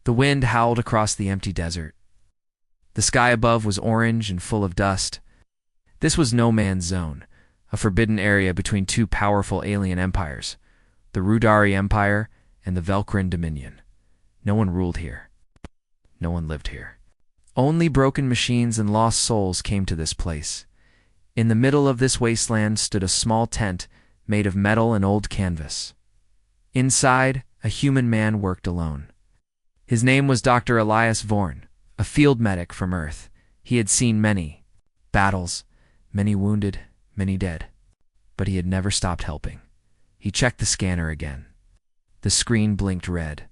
The wind howled across the empty desert. The sky above was orange and full of dust. This was no man's zone, a forbidden area between two powerful alien empires, the Rudari Empire and the Velkrin Dominion. No one ruled here. No one lived here. Only broken machines and lost souls came to this place. In the middle of this wasteland stood a small tent made of metal and old canvas. Inside, a human man worked alone. His name was Dr. Elias Vorn, a field medic from Earth. He had seen many battles, many wounded, many dead. But he had never stopped helping. He checked the scanner again. The screen blinked red.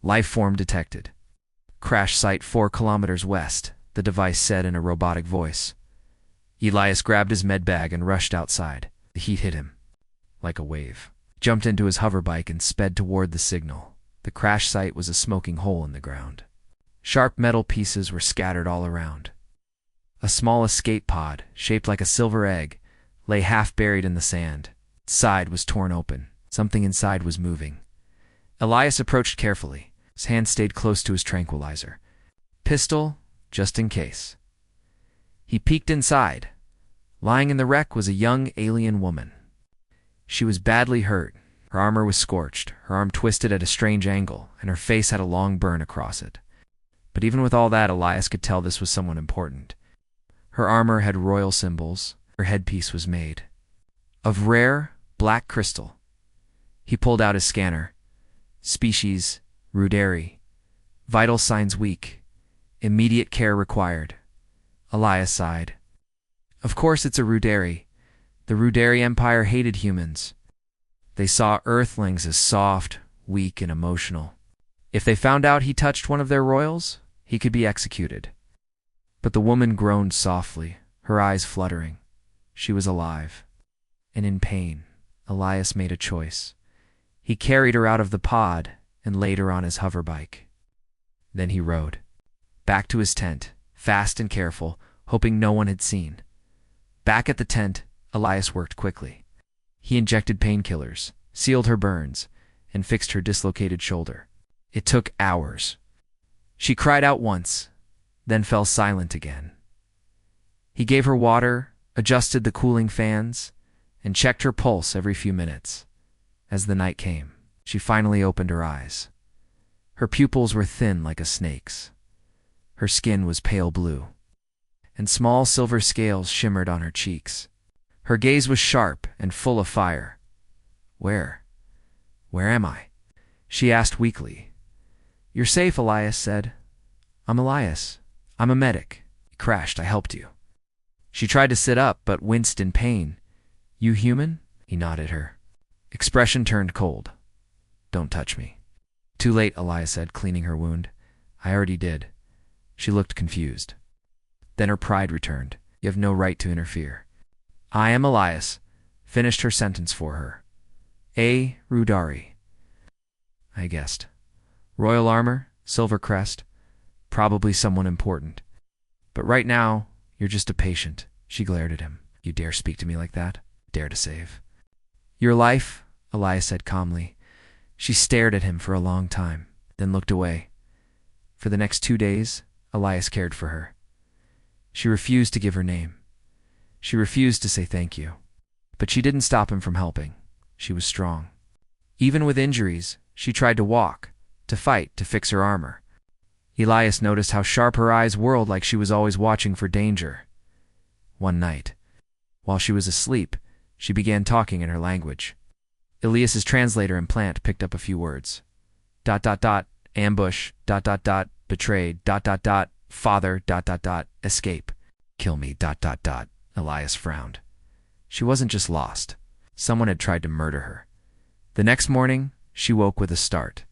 Life form detected. Crash site 4 kilometers west, the device said in a robotic voice. Elias grabbed his med bag and rushed outside. The heat hit him like a wave. He jumped into his hoverbike and sped toward the signal. The crash site was a smoking hole in the ground. Sharp metal pieces were scattered all around. A small escape pod, shaped like a silver egg, lay half buried in the sand. Its side was torn open. Something inside was moving. Elias approached carefully. His hand stayed close to his tranquilizer. Pistol, just in case. He peeked inside. Lying in the wreck was a young alien woman. She was badly hurt. Her armor was scorched, her arm twisted at a strange angle, and her face had a long burn across it. But even with all that, Elias could tell this was someone important. Her armor had royal symbols. Her headpiece was made of rare, black crystal. He pulled out his scanner. Species, Rudari. Vital signs weak. Immediate care required. Elias sighed. Of course it's a Rudari. The Rudari Empire hated humans. They saw Earthlings as soft, weak, and emotional. If they found out he touched one of their royals, he could be executed. But the woman groaned softly, her eyes fluttering. She was alive. And in pain, Elias made a choice. He carried her out of the pod and laid her on his hoverbike. Then he rode back to his tent, fast and careful, hoping no one had seen. Back at the tent, Elias worked quickly. He injected painkillers, sealed her burns, and fixed her dislocated shoulder. It took hours. She cried out once, then fell silent again. He gave her water, adjusted the cooling fans, and checked her pulse every few minutes. As the night came, she finally opened her eyes. Her pupils were thin like a snake's. Her skin was pale blue, and small silver scales shimmered on her cheeks. Her gaze was sharp and full of fire. Where am I? She asked weakly. You're safe, Elias said. I'm Elias. I'm a medic. You crashed, I helped you. She tried to sit up, but winced in pain. You human? He nodded her. Expression turned cold. Don't touch me. Too late, Elias said, cleaning her wound. I already did. She looked confused. Then her pride returned. You have no right to interfere. I am Elias, finished her sentence for her. A. Rudari. I guessed. Royal armor, silver crest, probably someone important. But right now, you're just a patient. She glared at him. You dare speak to me like that? Dare to save? Your life, Elias said calmly. She stared at him for a long time, then looked away. For the next 2 days, Elias cared for her. She refused to give her name. She refused to say thank you. But she didn't stop him from helping. She was strong. Even with injuries, she tried to walk, to fight, to fix her armor. Elias noticed how sharp her eyes whirled like she was always watching for danger. One night, while she was asleep, she began talking in her language. Elias's translator and plant picked up a few words. ... ambush ... betrayed ... father ... escape. Kill me ... Elias frowned. She wasn't just lost. Someone had tried to murder her. The next morning, she woke with a start.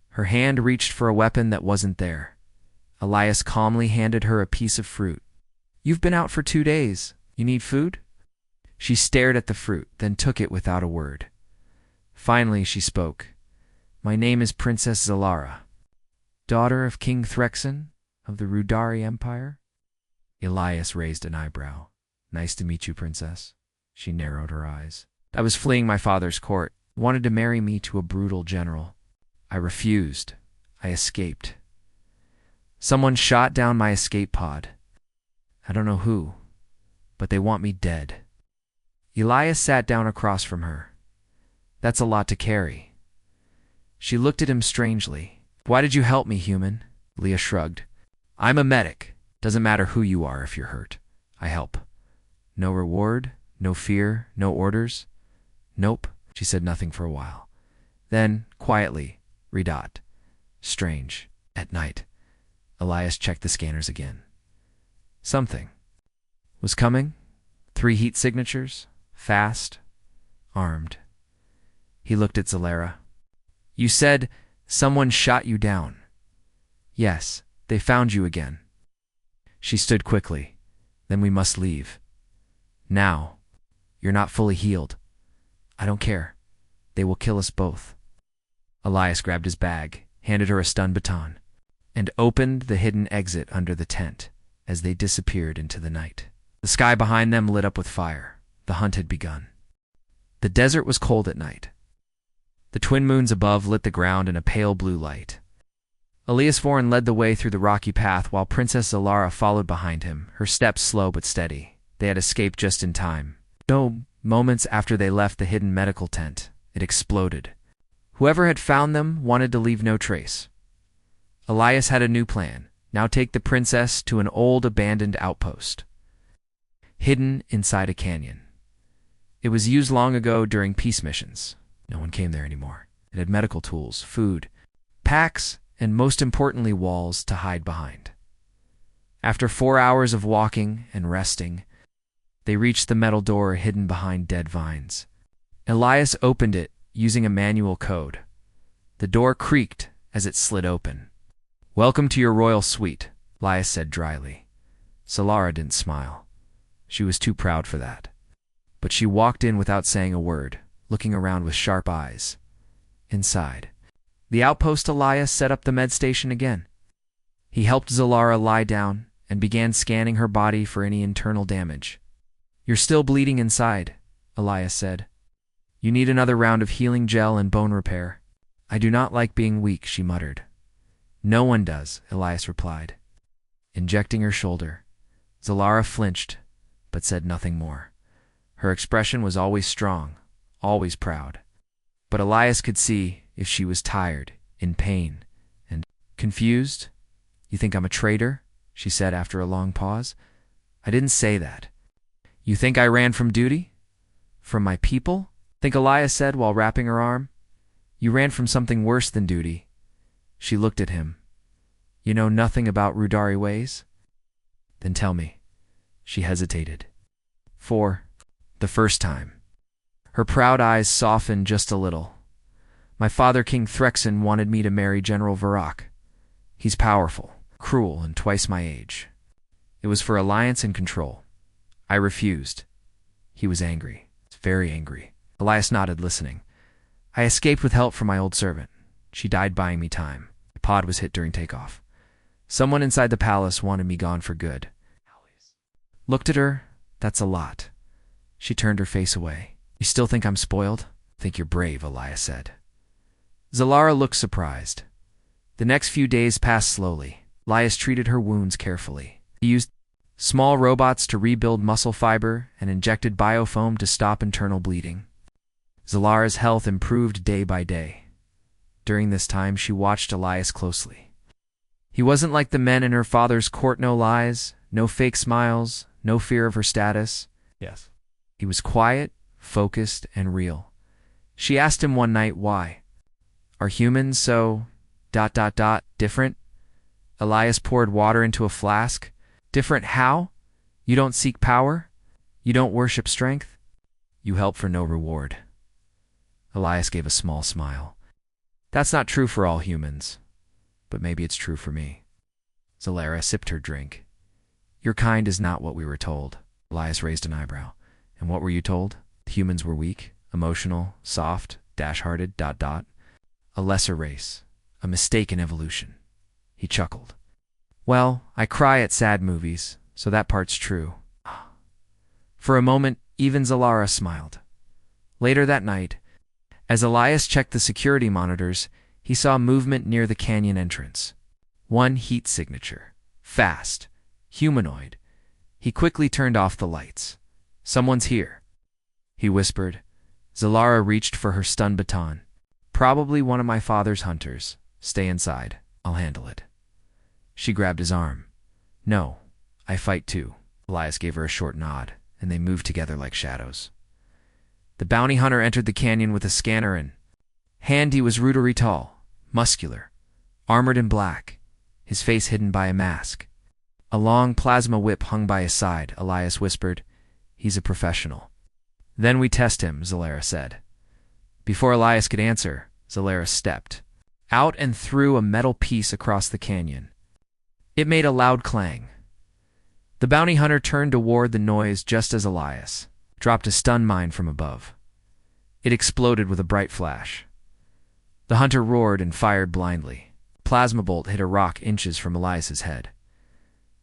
Her hand reached for a weapon that wasn't there. Elias calmly handed her a piece of fruit. You've been out for 2 days. You need food? She stared at the fruit, then took it without a word. Finally, she spoke. My name is Princess Zalara, daughter of King Threxen of the Rudari Empire. Elias raised an eyebrow. Nice to meet you, princess. She narrowed her eyes. I was fleeing my father's court. He wanted to marry me to a brutal general. I refused. I escaped. Someone shot down my escape pod. I don't know who, but they want me dead. Elias sat down across from her. That's a lot to carry. She looked at him strangely. Why did you help me, human? Leah shrugged. I'm a medic. Doesn't matter who you are if you're hurt. I help. No reward, no fear, no orders. Nope. She said nothing for a while. Then, quietly, redot. Strange. At night. Elias checked the scanners again. Something was coming. 3 heat signatures. Fast. Armed. He looked at Zalera. You said someone shot you down. Yes, they found you again. She stood quickly. Then we must leave. Now. You're not fully healed. I don't care. They will kill us both. Elias grabbed his bag, handed her a stun baton, and opened the hidden exit under the tent as they disappeared into the night. The sky behind them lit up with fire. The hunt had begun. The desert was cold at night. The twin moons above lit the ground in a pale blue light. Elias Voren led the way through the rocky path while Princess Zalara followed behind him, her steps slow but steady. They had escaped just in time. No, moments after they left the hidden medical tent, it exploded. Whoever had found them wanted to leave no trace. Elias had a new plan. Now take the princess to an old abandoned outpost, hidden inside a canyon. It was used long ago during peace missions. No one came there anymore. It had medical tools, food, packs, and most importantly walls to hide behind. After 4 hours of walking and resting, they reached the metal door hidden behind dead vines. Elias opened it using a manual code. The door creaked as it slid open. Welcome to your royal suite, Elias said dryly. Zalara didn't smile. She was too proud for that. But she walked in without saying a word, looking around with sharp eyes. Inside the outpost, Elias set up the med station again. He helped Zalara lie down and began scanning her body for any internal damage. You're still bleeding inside, Elias said. You need another round of healing gel and bone repair. I do not like being weak, she muttered. No one does, Elias replied. Injecting her shoulder, Zalara flinched, but said nothing more. Her expression was always strong, always proud. But Elias could see if she was tired, in pain, and confused. You think I'm a traitor? She said after a long pause. I didn't say that. You think I ran from duty? From my people? Think Elias said while wrapping her arm. You ran from something worse than duty. She looked at him. You know nothing about Rudari ways? Then tell me. She hesitated. For the first time. Her proud eyes softened just a little. My father, King Threxen, wanted me to marry General Varrock. He's powerful, cruel, and twice my age. It was for alliance and control. I refused. He was angry, very angry. Elias nodded, listening. I escaped with help from my old servant. She died buying me time. The pod was hit during takeoff. Someone inside the palace wanted me gone for good. Looked at her. That's a lot. She turned her face away. You still think I'm spoiled? Think you're brave, Elias said. Zalara looked surprised. The next few days passed slowly. Elias treated her wounds carefully. He used small robots to rebuild muscle fiber and injected biofoam to stop internal bleeding. Zalara's health improved day by day. During this time, she watched Elias closely. He wasn't like the men in her father's court, no lies, no fake smiles, no fear of her status. Yes. He was quiet, focused, and real. She asked him one night why. Are humans so... different? Elias poured water into a flask. Different how? You don't seek power? You don't worship strength? You help for no reward. Elias gave a small smile. That's not true for all humans, but maybe it's true for me. Zalara sipped her drink. Your kind is not what we were told. Elias raised an eyebrow. And what were you told? Humans were weak, emotional, soft, dash-hearted, ... A lesser race. A mistake in evolution. He chuckled. Well, I cry at sad movies, so that part's true. For a moment, even Zalara smiled. Later that night, as Elias checked the security monitors, He saw movement near the canyon entrance. One heat signature. Fast. Humanoid. He quickly turned off the lights. "Someone's here," he whispered. Zalara reached for her stun baton. "Probably one of my father's hunters. Stay inside. I'll handle it." She grabbed his arm. "No, I fight too." Elias gave her a short nod, and they moved together like shadows. The bounty hunter entered the canyon with a scanner in hand. He was rudely tall, muscular, armored in black, his face hidden by a mask. A long plasma whip hung by his side. Elias whispered, "He's a professional." "Then we test him," Zalara said. Before Elias could answer, Zalara stepped out and threw a metal piece across the canyon. It made a loud clang. The bounty hunter turned toward the noise just as Elias dropped a stun mine from above. It exploded with a bright flash. The hunter roared and fired blindly. A plasma bolt hit a rock inches from Elias's head.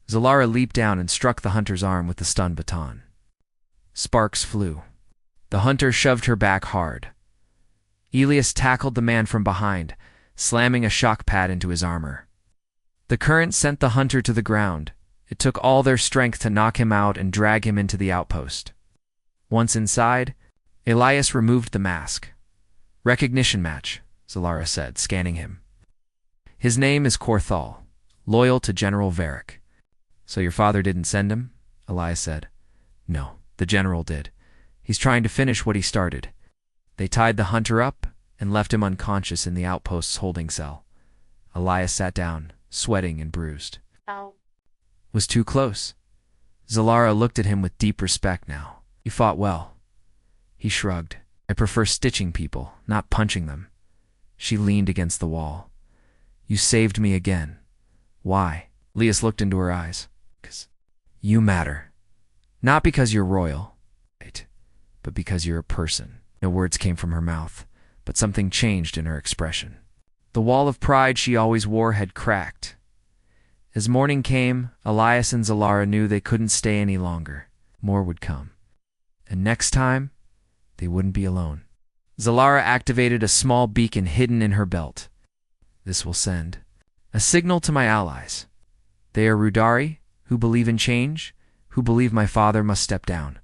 Zalara leaped down and struck the hunter's arm with the stun baton. Sparks flew. The hunter shoved her back hard. Elias tackled the man from behind, slamming a shock pad into his armor. The current sent the hunter to the ground. It took all their strength to knock him out and drag him into the outpost. Once inside, Elias removed the mask. "Recognition match," Zalara said, scanning him. "His name is Korthal, loyal to General Varric." "So your father didn't send him?" Elias said. "No, the general did. He's trying to finish what he started." They tied the hunter up and left him unconscious in the outpost's holding cell. Elias sat down, sweating and bruised. Ow. "Was too close." Zalara looked at him with deep respect now. "You fought well." He shrugged. "I prefer stitching people, not punching them." She leaned against the wall. "You saved me again." "Why?" Elias looked into her eyes. "'Cause you matter. Not because you're royal, right, but because you're a person." No words came from her mouth, but something changed in her expression. The wall of pride she always wore had cracked. As morning came, Elias and Zalara knew they couldn't stay any longer. More would come. And next time, they wouldn't be alone. Zalara activated a small beacon hidden in her belt. "This will send a signal to my allies. They are Rudari, who believe in change, who believe my father must step down."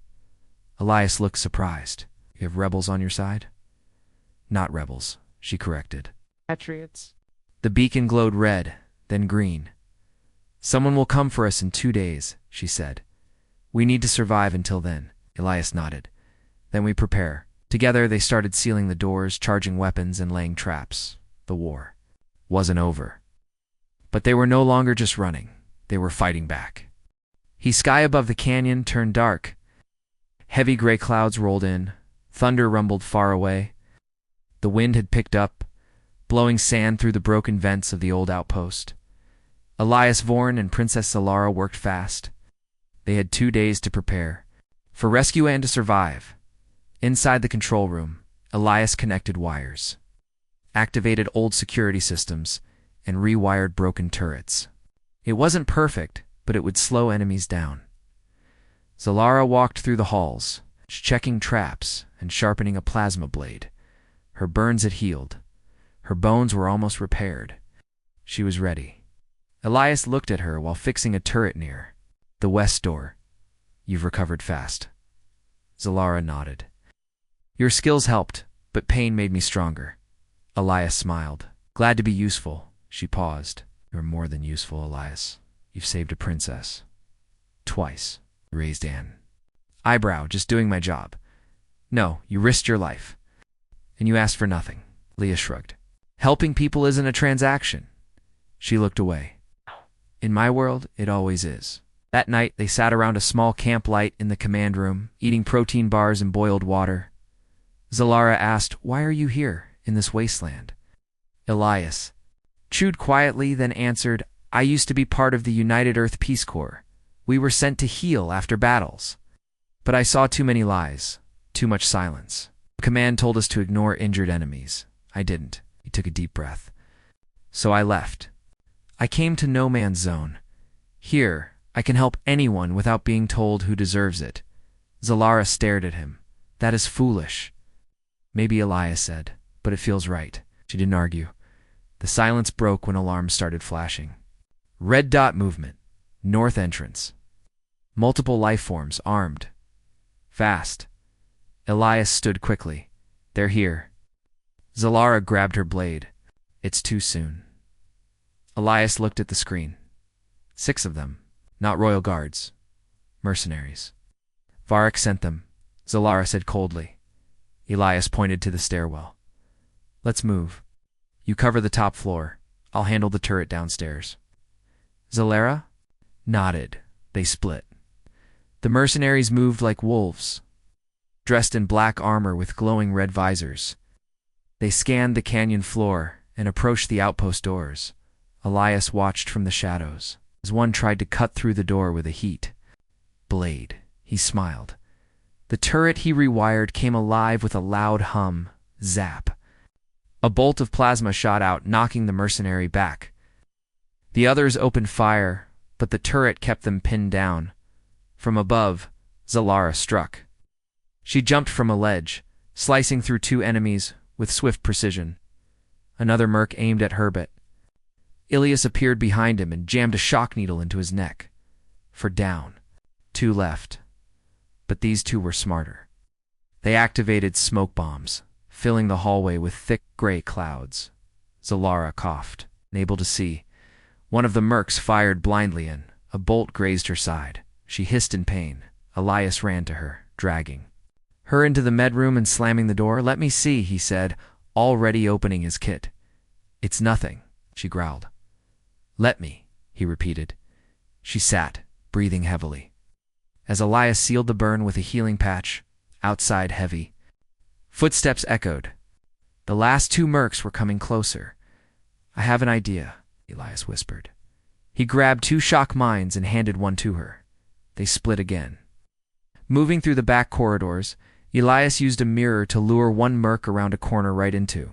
Elias looked surprised. "You have rebels on your side?" "Not rebels," she corrected. Patriots. The beacon glowed red, then green. "Someone will come for us in 2 days," she said. "We need to survive until then." Elias nodded. "Then we prepare." Together they started sealing the doors, charging weapons, and laying traps. The war wasn't over. But they were no longer just running. They were fighting back. The sky above the canyon turned dark. Heavy gray clouds rolled in. Thunder rumbled far away. The wind had picked up, blowing sand through the broken vents of the old outpost. Elias Vorn and Princess Zalara worked fast. They had 2 days to prepare for rescue and to survive. Inside the control room, Elias connected wires, activated old security systems, and rewired broken turrets. It wasn't perfect, but it would slow enemies down. Zalara walked through the halls, checking traps and sharpening a plasma blade. Her burns had healed. Her bones were almost repaired. She was ready. Elias looked at her while fixing a turret near the west door. "You've recovered fast." Zalara nodded. "Your skills helped, but pain made me stronger." Elias smiled. "Glad to be useful." She paused. "You're more than useful, Elias. You've saved a princess. Twice." Raised an eyebrow. "Just doing my job." "No, you risked your life. And you asked for nothing." Leah shrugged. "Helping people isn't a transaction." She looked away. "In my world, it always is." That night, they sat around a small camp light in the command room, eating protein bars and boiled water. Zalara asked, "Why are you here, in this wasteland?" Elias chewed quietly, then answered, "I used to be part of the United Earth Peace Corps. We were sent to heal after battles. But I saw too many lies, too much silence. Command told us to ignore injured enemies. I didn't." He took a deep breath. "So I left. I came to No Man's Zone. Here, I can help anyone without being told who deserves it." Zalara stared at him. "That is foolish." "Maybe," Elias said, "but it feels right." She didn't argue. The silence broke when alarms started flashing. Red dot movement. North entrance. Multiple life forms, armed. Fast. Elias stood quickly. They're here. Zalara grabbed her blade. It's too soon. Elias looked at the screen. 6 of them. Not royal guards. Mercenaries. Varric sent them, Zalara said coldly. Elias pointed to the stairwell. Let's move. You cover the top floor. I'll handle the turret downstairs. Zalara nodded. They split. The mercenaries moved like wolves, dressed in black armor with glowing red visors. They scanned the canyon floor and approached the outpost doors. Elias watched from the shadows as one tried to cut through the door with a heat blade. He smiled. The turret he rewired came alive with a loud hum. Zap. A bolt of plasma shot out, knocking the mercenary back. The others opened fire, but the turret kept them pinned down. From above, Zalara struck. She jumped from a ledge, slicing through 2 enemies with swift precision. Another merc aimed at Herbert. Ilias appeared behind him and jammed a shock needle into his neck. For down. 2 left. But these 2 were smarter. They activated smoke bombs, filling the hallway with thick gray clouds. Zalara coughed, unable to see. One of the mercs fired blindly and a bolt grazed her side. She hissed in pain. Elias ran to her, dragging her into the med room and slamming the door. Let me see, he said, already opening his kit. It's nothing, she growled. Let me, he repeated. She sat, breathing heavily. As Elias sealed the burn with a healing patch, outside heavy. Footsteps echoed. The last 2 mercs were coming closer. I have an idea, Elias whispered. He grabbed 2 shock mines and handed one to her. They split again. Moving through the back corridors, Elias used a mirror to lure one merc around a corner right into.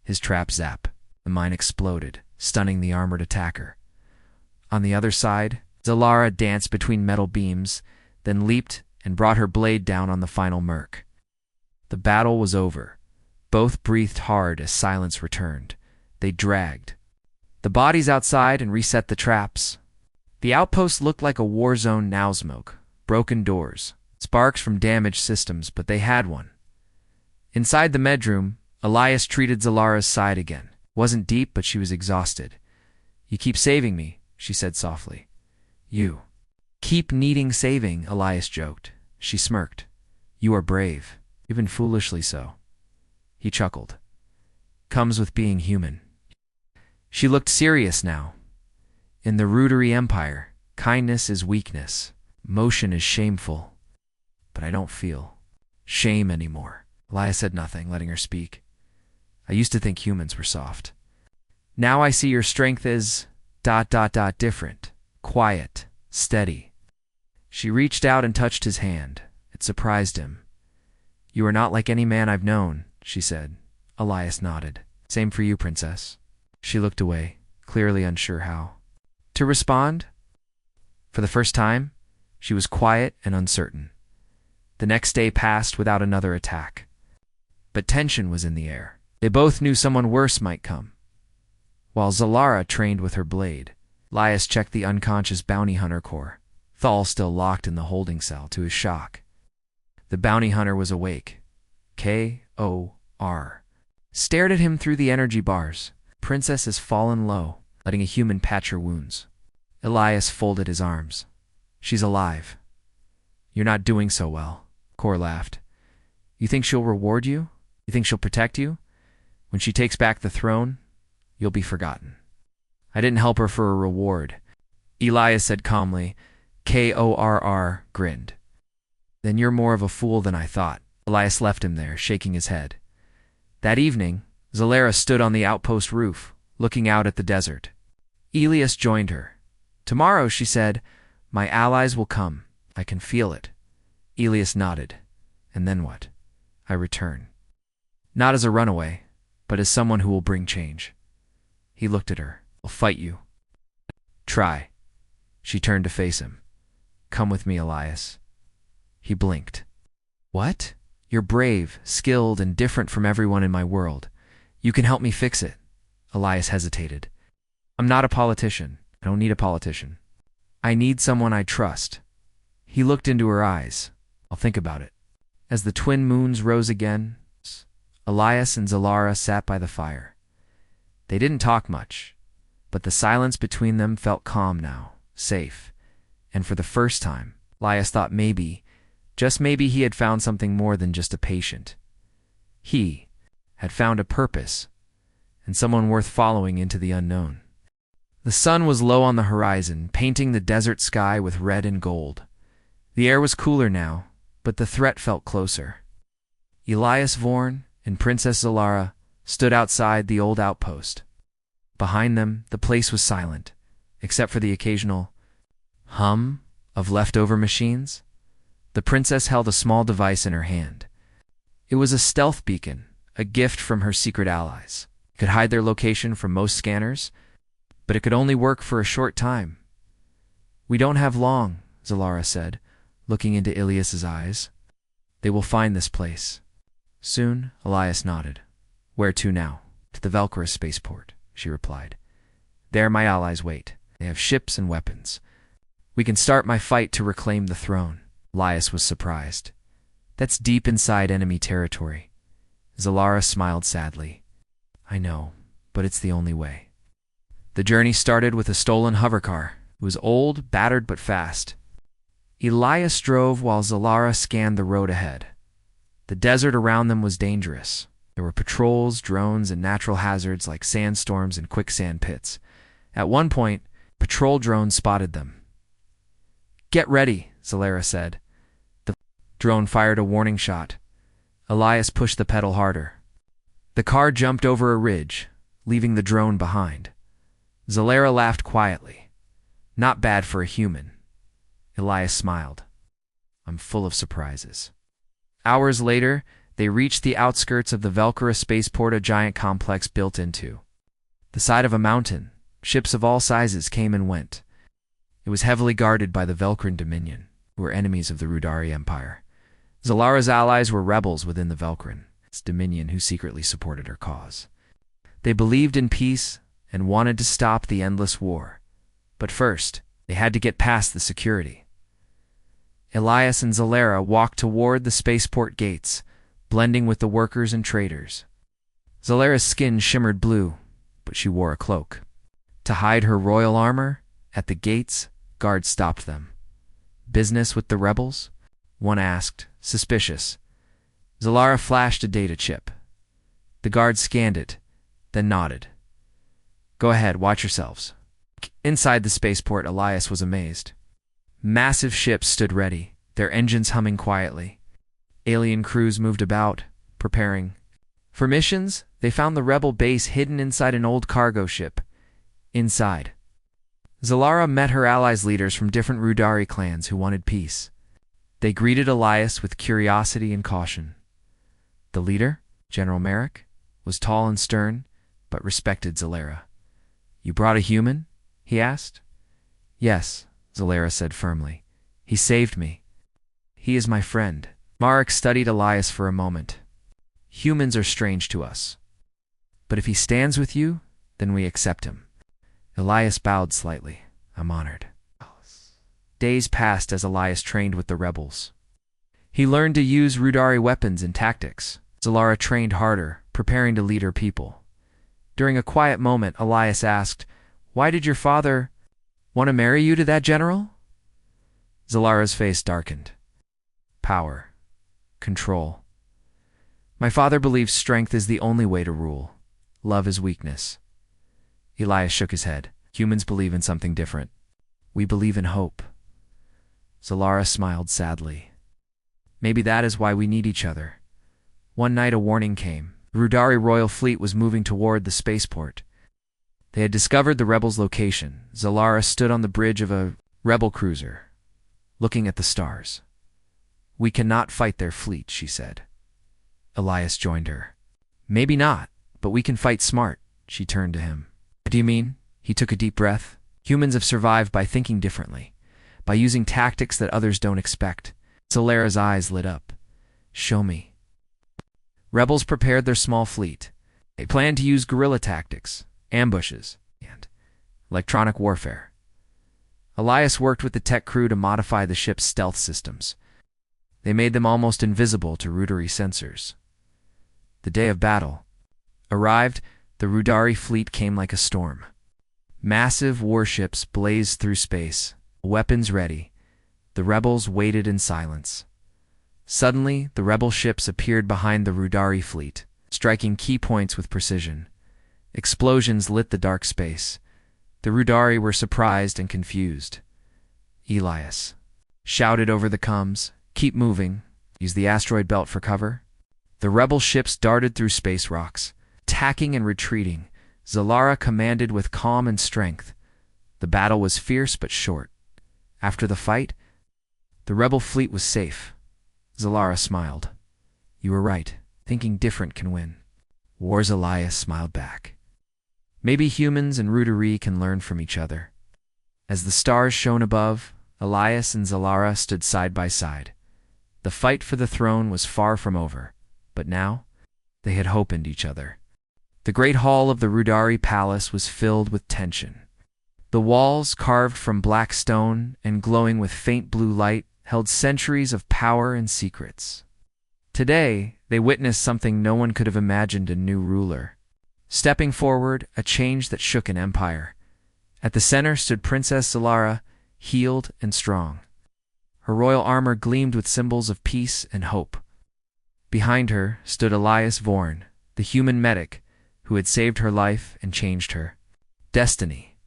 His trap zap. The mine exploded, stunning the armored attacker. On the other side, Zalara danced between metal beams, then leaped and brought her blade down on the final merc. The battle was over. Both breathed hard as silence returned. They dragged the bodies outside and reset the traps. The outpost looked like a war zone now. Smoke, broken doors, sparks from damaged systems, but they had one. Inside the medroom, Elias treated Zalara's side again. Wasn't deep, but she was exhausted. You keep saving me, she said softly. You keep needing saving, Elias joked. She smirked. You are brave, even foolishly so. He chuckled. Comes with being human. She looked serious now. In the Rudery Empire, kindness is weakness. Motion is shameful. But I don't feel shame anymore. Elias said nothing, letting her speak. I used to think humans were soft. Now I see your strength is ... different. Quiet. Steady. She reached out and touched his hand. It surprised him. You are not like any man I've known, she said. Elias nodded. Same for you, princess. She looked away, clearly unsure how to respond. For the first time, she was quiet and uncertain. The next day passed without another attack. But tension was in the air. They both knew someone worse might come. While Zalara trained with her blade, Elias checked the unconscious bounty hunter core, Thal still locked in the holding cell to his shock. The bounty hunter was awake. K.O.R. Stared at him through the energy bars. Princess has fallen low, letting a human patch her wounds. Elias folded his arms. She's alive. You're not doing so well, Kor laughed. You think she'll reward you? You think she'll protect you? When she takes back the throne, you'll be forgotten. I didn't help her for a reward, Elias said calmly. Korr grinned. Then you're more of a fool than I thought. Elias left him there, shaking his head. That evening, Zalara stood on the outpost roof, looking out at the desert. Elias joined her. Tomorrow, she said, my allies will come. I can feel it. Elias nodded. And then what? I return. Not as a runaway, but as someone who will bring change. He looked at her. I'll fight you. Try. She turned to face him. Come with me, Elias. He blinked. What? You're brave, skilled, and different from everyone in my world. You can help me fix it. Elias hesitated. I'm not a politician. I don't need a politician. I need someone I trust. He looked into her eyes. I'll think about it. As the twin moons rose again, Elias and Zalara sat by the fire. They didn't talk much, but the silence between them felt calm now, safe. And for the first time, Elias thought maybe, just maybe he had found something more than just a patient. He had found a purpose, and someone worth following into the unknown. The sun was low on the horizon, painting the desert sky with red and gold. The air was cooler now, but the threat felt closer. Elias Vorn and Princess Zalara stood outside the old outpost. Behind them, the place was silent, except for the occasional hum of leftover machines. The princess held a small device in her hand. It was a stealth beacon, a gift from her secret allies. It could hide their location from most scanners, but it could only work for a short time. We don't have long, Zalara said, looking into Ilias's eyes. They will find this place. Soon, Elias nodded. Where to now? To the Velcora spaceport, she replied. There my allies wait. They have ships and weapons. We can start my fight to reclaim the throne. Elias was surprised. That's deep inside enemy territory. Zalara smiled sadly. I know, but it's the only way. The journey started with a stolen hovercar. It was old, battered, but fast. Elias drove while Zalara scanned the road ahead. The desert around them was dangerous. There were patrols, drones, and natural hazards like sandstorms and quicksand pits. At one point, patrol drones spotted them. Get ready, Zalara said. The drone fired a warning shot. Elias pushed the pedal harder. The car jumped over a ridge, leaving the drone behind. Zalara laughed quietly. Not bad for a human. Elias smiled. I'm full of surprises. Hours later, they reached the outskirts of the Velcora spaceport, a giant complex built into the side of a mountain. Ships of all sizes came and went. It was heavily guarded by the Velcran Dominion, who were enemies of the Rudari Empire. Zalara's allies were rebels within the Velcran, its dominion, who secretly supported her cause. They believed in peace and wanted to stop the endless war. But first, they had to get past the security. Elias and Zalara walked toward the spaceport gates, blending with the workers and traders. Zalara's skin shimmered blue, but she wore a cloak. To hide her royal armor, at the gates, guards stopped them. Business with the rebels? One asked, suspicious. Zalara flashed a data chip. The guard scanned it, then nodded. Go ahead, watch yourselves. Inside the spaceport, Elias was amazed. Massive ships stood ready, their engines humming quietly. Alien crews moved about, preparing. For missions, they found the rebel base hidden inside an old cargo ship. Inside, Zalara met her allies' leaders from different Rudari clans who wanted peace. They greeted Elias with curiosity and caution. The leader, General Merrick, was tall and stern, but respected Zalara. You brought a human? He asked. Yes, Zalara said firmly. He saved me. He is my friend. Marek studied Elias for a moment. Humans are strange to us. But if he stands with you, then we accept him. Elias bowed slightly. I'm honored. Days passed as Elias trained with the rebels. He learned to use Rudari weapons and tactics. Zalara trained harder, preparing to lead her people. During a quiet moment, Elias asked, Why did your father want to marry you to that general? Zalara's face darkened. Power. Control. My father believes strength is the only way to rule. Love is weakness. Elias shook his head. Humans believe in something different. We believe in hope. Zalara smiled sadly. Maybe that is why we need each other. One night a warning came. The Rudari royal fleet was moving toward the spaceport. They had discovered the rebels' location. Zalara stood on the bridge of a rebel cruiser, looking at the stars. We cannot fight their fleet, she said. Elias joined her. Maybe not, but we can fight smart, she turned to him. What do you mean? He took a deep breath. Humans have survived by thinking differently, by using tactics that others don't expect. Zalara's eyes lit up. Show me. Rebels prepared their small fleet. They planned to use guerrilla tactics, ambushes, and electronic warfare. Elias worked with the tech crew to modify the ship's stealth systems. They made them almost invisible to rudary sensors. The day of battle arrived. The Rudari fleet came like a storm. Massive warships blazed through space, weapons ready. The rebels waited in silence. Suddenly, the rebel ships appeared behind the Rudari fleet, striking key points with precision. Explosions lit the dark space. The Rudari were surprised and confused. Elias shouted over the comms, "Keep moving. Use the asteroid belt for cover." The rebel ships darted through space rocks, attacking and retreating. Zalara commanded with calm and strength. The battle was fierce but short. After the fight, the rebel fleet was safe. Zalara smiled. "You were right. Thinking different can win." War's Elias smiled back. "Maybe humans and Rudari can learn from each other." As the stars shone above, Elias and Zalara stood side by side. The fight for the throne was far from over, but now they had hope in each other. The great hall of the Rudari palace was filled with tension. The walls, carved from black stone and glowing with faint blue light, held centuries of power and secrets. Today, they witnessed something no one could have imagined: a new ruler. Stepping forward, a change that shook an empire. At the center stood Princess Zalara, healed and strong. Her royal armor gleamed with symbols of peace and hope. Behind her stood Elias Vorn, the human medic who had saved her life and changed her destiny.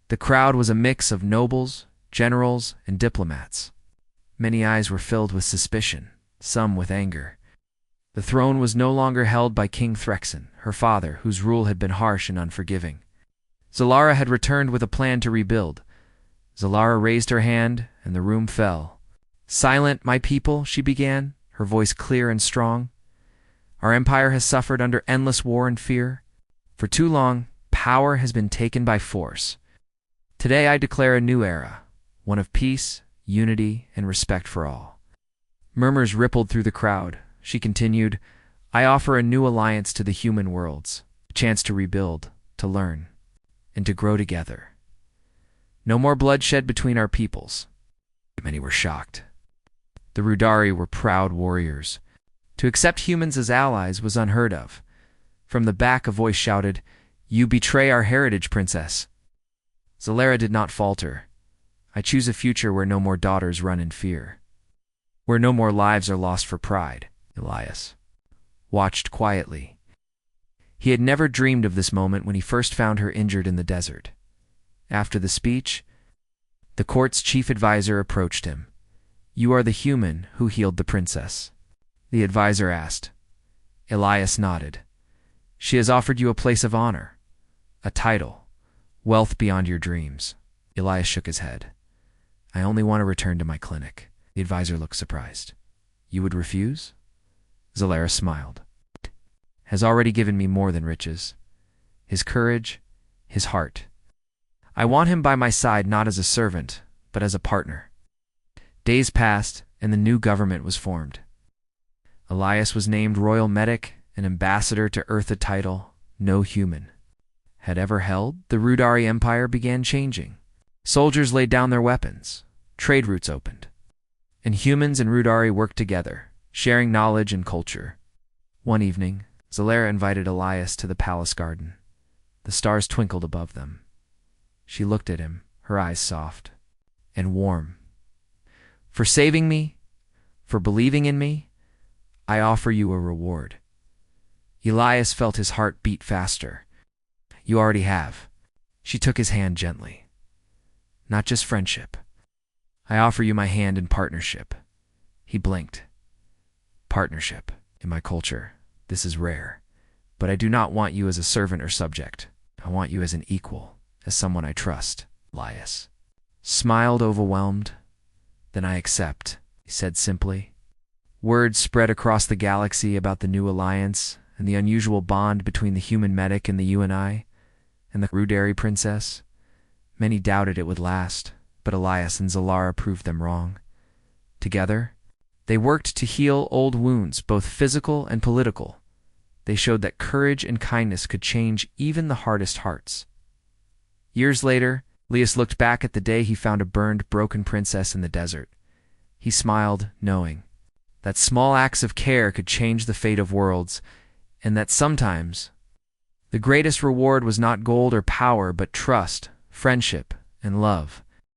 The crowd was a mix of nobles, generals, and diplomats. Many eyes were filled with suspicion, some with anger. The throne was no longer held by King Threxen, her father, whose rule had been harsh and unforgiving. Zalara had returned with a plan to rebuild. Zalara raised her hand, and the room fell. "Silent, my people," she began, her voice clear and strong. "Our empire has suffered under endless war and fear. For too long, power has been taken by force. Today I declare a new era, one of peace, unity, and respect for all." Murmurs rippled through the crowd. She continued, "I offer a new alliance to the human worlds, a chance to rebuild, to learn, and to grow together. No more bloodshed between our peoples." Many were shocked. The Rudari were proud warriors. To accept humans as allies was unheard of. From the back a voice shouted, "You betray our heritage, princess." Zalara did not falter. "I choose a future where no more daughters run in fear, where no more lives are lost for pride." Elias watched quietly. He had never dreamed of this moment when he first found her injured in the desert. After the speech, the court's chief advisor approached him. "You are the human who healed the princess?" the advisor asked. Elias nodded. "She has offered you a place of honor, a title, wealth beyond your dreams." Elias shook his head. "I only want to return to my clinic." The advisor looked surprised. "You would refuse?" Zalara smiled. "Has already given me more than riches. His courage, his heart. I want him by my side not as a servant, but as a partner." Days passed, and the new government was formed. Elias was named royal medic, an ambassador to Earth, a title no human had ever held. The Rudari Empire began changing. Soldiers laid down their weapons, trade routes opened, and humans and Rudari worked together, sharing knowledge and culture. One evening, Zalara invited Elias to the palace garden. The stars twinkled above them. She looked at him, her eyes soft and warm. "For saving me, for believing in me, I offer you a reward." Elias felt his heart beat faster. "You already have." She took his hand gently. "Not just friendship. I offer you my hand in partnership." He blinked. "Partnership. In my culture, this is rare. But I do not want you as a servant or subject. I want you as an equal, as someone I trust." Elias smiled, overwhelmed. "Then I accept," he said simply. Word spread across the galaxy about the new alliance and the unusual bond between the human medic and the UNI and the Rudari princess. Many doubted it would last, but Elias and Zalara proved them wrong. Together, they worked to heal old wounds, both physical and political. They showed that courage and kindness could change even the hardest hearts. Years later, Rebellious looked back at the day he found a burned, broken princess in the desert. He smiled, knowing that small acts of care could change the fate of worlds, and that sometimes the greatest reward was not gold or power, but trust, friendship, and love.